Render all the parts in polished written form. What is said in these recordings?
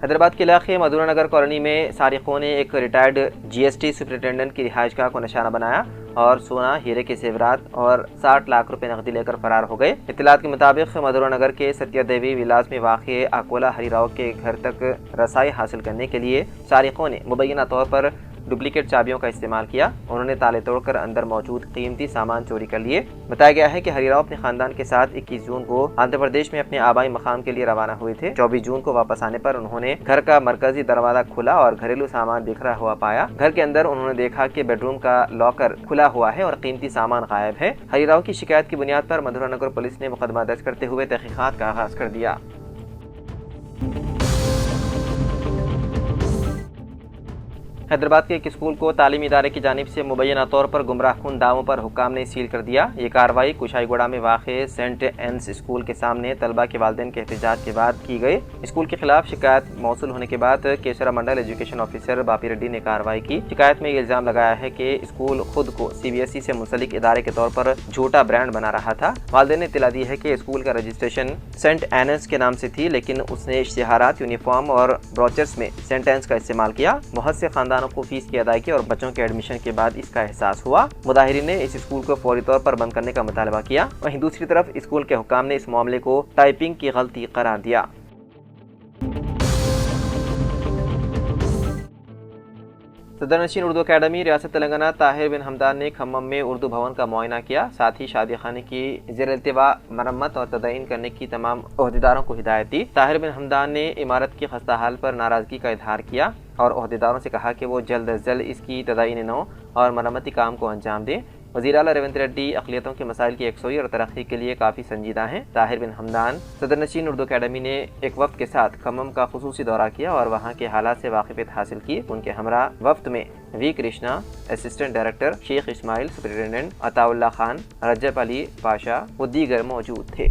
حیدرآباد کے علاقے مدورہ نگر کالونی میں سارقوں نے ایک ریٹائرڈ GST سپرنٹینڈنٹ کی رہائش گاہ کو نشانہ بنایا اور سونا، ہیرے کے زیورات اور 60 لاکھ روپے نقدی لے کر فرار ہو گئے۔ اطلاعات کے مطابق مدورہ نگر کے ستیہ دیوی ولاز میں واقع اکولا ہری راؤ کے گھر تک رسائی حاصل کرنے کے لیے سارقوں نے مبینہ طور پر ڈپلیکیٹ چابیوں کا استعمال کیا۔ انہوں نے تالے توڑ کر اندر موجود قیمتی سامان چوری کر لیے۔ بتایا گیا ہے کہ ہری راؤ اپنے خاندان کے ساتھ 21 جون کو آندھرا پردیش میں اپنے آبائی مقام کے لیے روانہ ہوئے تھے۔ 24 جون کو واپس آنے پر انہوں نے گھر کا مرکزی دروازہ کھلا اور گھریلو سامان بکھرا ہوا پایا۔ گھر کے اندر انہوں نے دیکھا کہ بیڈ روم کا لاکر کھلا ہوا ہے اور قیمتی سامان غائب ہے۔ ہری راؤ کی شکایت کی بنیاد پر مدورہ نگر پولیس نے مقدمہ درج کرتے ہوئے تحقیقات کا آغاز کر دیا۔ حیدرآباد کے ایک اسکول کو تعلیمی ادارے کی جانب سے مبینہ طور پر گمراہ کن دعووں پر حکام نے سیل کر دیا۔ یہ کارروائی کشائی گوڑہ میں واقع سینٹ اینس اسکول کے سامنے طلبہ کے والدین کے احتجاج کے بعد کی گئی۔ اسکول کے خلاف شکایت موصول ہونے کے بعد کیسرا منڈل ایجوکیشن آفیسر باپی ریڈی نے کارروائی کی۔ شکایت میں یہ الزام لگایا ہے کہ اسکول خود کو CBSE سے منسلک ادارے کے طور پر جھوٹا برانڈ بنا رہا تھا۔ والدین نے اطلاع دی ہے کہ اسکول کا رجسٹریشن سینٹ اینس کے نام سے تھی، لیکن اس نے اشتہارات، یونیفارم اور بروچرز میں سینٹ اینس کا استعمال کیا۔ بہت سے خاندانوں کو فیس کی ادائیگی اور بچوں کے ایڈمیشن کے بعد اس کا احساس ہوا۔ مظاہرین نے اس اسکول کو فوری طور پر بند کرنے کا مطالبہ کیا۔ وہیں دوسری طرف اسکول کے حکام نے اس معاملے کو ٹائپنگ کی غلطی قرار دیا۔ صدر نشین اردو اکیڈمی ریاست تلنگانہ طاہر بن حمدان نے کھمم میں اردو بھون کا معائنہ کیا۔ ساتھ ہی شادی خانے کی زیر التواء مرمت اور تدعین کرنے کی تمام عہدیداروں کو ہدایت دی۔ طاہر بن حمدان نے عمارت کی خستہ حال پر ناراضگی کا اظہار کیا اور عہدیداروں سے کہا کہ وہ جلد از جلد اس کی تدعین نو اور مرمتی کام کو انجام دیں۔ وزیر اعلیٰ ریونت ریڈی اقلیتوں کے مسائل کی یکسوئی اور ترقی کے لیے کافی سنجیدہ ہیں۔ طاہر بن حمدان صدر نشین اردو اکیڈمی نے ایک وفد کے ساتھ کھمم کا خصوصی دورہ کیا اور وہاں کے حالات سے واقفیت حاصل کی۔ ان کے ہمراہ وفد میں وی کرشنا، اسسٹنٹ ڈائریکٹر شیخ اسماعیل، سپرنٹینڈنٹ عطا اللہ خان، رجب علی پاشا و دیگر موجود تھے۔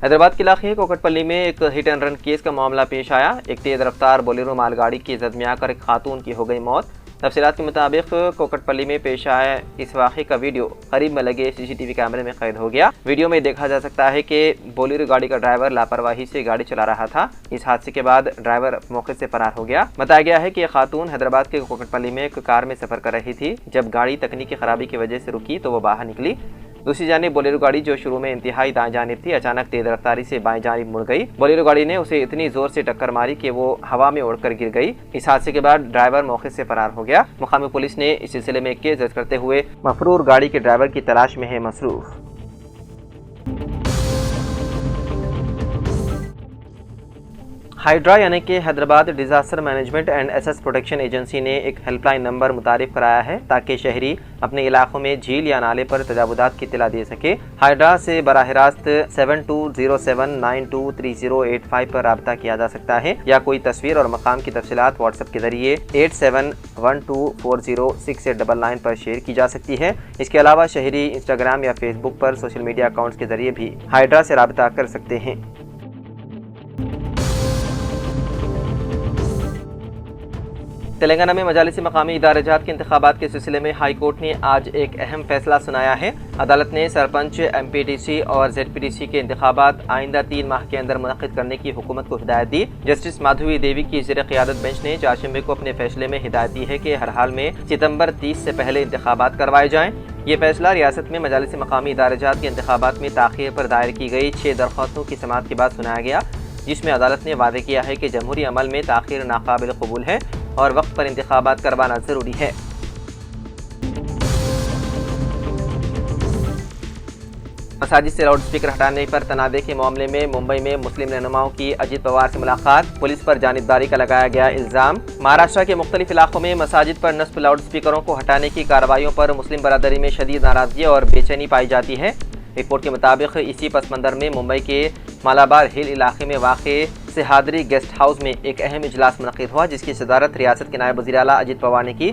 حیدرآباد کے علاقے کوکٹ پلی میں ایک ہٹ اینڈ رن کیس کا معاملہ پیش آیا۔ ایک تیز رفتار بولیرو مال گاڑی کی زد میں آ کر ایک خاتون کی ہو گئی موت۔ تفصیلات کے مطابق کوکٹ پلی میں پیش آیا اس واقعے کا ویڈیو قریب میں لگے CCTV کیمرے میں قید ہو گیا۔ ویڈیو میں دیکھا جا سکتا ہے کہ بولیرو گاڑی کا ڈرائیور لاپرواہی سے گاڑی چلا رہا تھا۔ اس حادثے کے بعد ڈرائیور موقع سے فرار ہو گیا۔ بتایا گیا ہے کہ یہ خاتون حیدرآباد کے کوکٹ پلی میں ایک کار میں سفر کر رہی تھی۔ جب گاڑی تکنیکی خرابی کی وجہ سے رکی تو وہ باہر نکلی۔ دوسری جانب بولیرو گاڑی جو شروع میں انتہائی دائیں جانب تھی، اچانک تیز رفتاری سے بائیں جانب مڑ گئی۔ بولیرو گاڑی نے اسے اتنی زور سے ٹکر ماری کہ وہ ہوا میں اڑ کر گر گئی۔ اس حادثے کے بعد ڈرائیور موقع سے فرار ہو گیا۔ مقامی پولیس نے اس سلسلے میں ایک کیس درج کرتے ہوئے مفرور گاڑی کے ڈرائیور کی تلاش میں ہے مصروف۔ ہائیڈرا یعنی کہ Hyderabad disaster management and asset protection agency نے ایک ہیلپ لائن نمبر متعارف کرایا ہے تاکہ شہری اپنے علاقوں میں جھیل یا نالے پر تجاوزات کی اطلاع دے سکے۔ ہائیڈرا سے براہ راست 7207923085 پر رابطہ کیا جا سکتا ہے یا کوئی تصویر اور مقام کی تفصیلات واٹس ایپ کے ذریعے 8712406899 پر شیئر کی جا سکتی ہے۔ اس کے علاوہ شہری انسٹاگرام یا فیس بک پر سوشل میڈیا اکاؤنٹس کے ذریعے بھی ہائیڈرا سے رابطہ کر سکتے ہیں۔ تلنگانہ میں مجالس مقامی ادارہ جات کے انتخابات کے سلسلے میں ہائی کورٹ نے آج ایک اہم فیصلہ سنایا ہے۔ عدالت نے سرپنچ، MPTC اور ZPTC کے انتخابات آئندہ 3 ماہ کے اندر منعقد کرنے کی حکومت کو ہدایت دی۔ جسٹس مادھوی دیوی کی زیر قیادت بینچ نے چہارشنبے کو اپنے فیصلے میں ہدایت دی ہے کہ ہر حال میں ستمبر 30 سے پہلے انتخابات کروائے جائیں۔ یہ فیصلہ ریاست میں مجالس مقامی ادارہ جات کے انتخابات میں تاخیر پر دائر کی گئی 6 درخواستوں کی سماعت کے بعد سنایا گیا، جس میں عدالت نے وعدے کیا ہے کہ جمہوری عمل میں تاخیر ناقابل قبول ہے اور وقت پر انتخابات کروانا ضروری ہے۔ مساجد سے لاؤڈ اسپیکر ہٹانے پر تنازع کے معاملے میں ممبئی میں مسلم رہنماؤں کی اجیت پوار سے ملاقات، پولیس پر جانبداری کا لگایا گیا الزام۔ مہاراشٹر کے مختلف علاقوں میں مساجد پر نصب لاؤڈ اسپیکروں کو ہٹانے کی کارروائیوں پر مسلم برادری میں شدید ناراضگی اور بے چینی پائی جاتی ہے۔ رپورٹ کے مطابق اسی پس منظر میں ممبئی کے مالابار ہل علاقے میں واقع سہادری گیسٹ ہاؤس میں ایک اہم اجلاس منعقد ہوا، جس کی صدارت ریاست کے نائب وزیر اعلیٰ اجیت پوار نے کی۔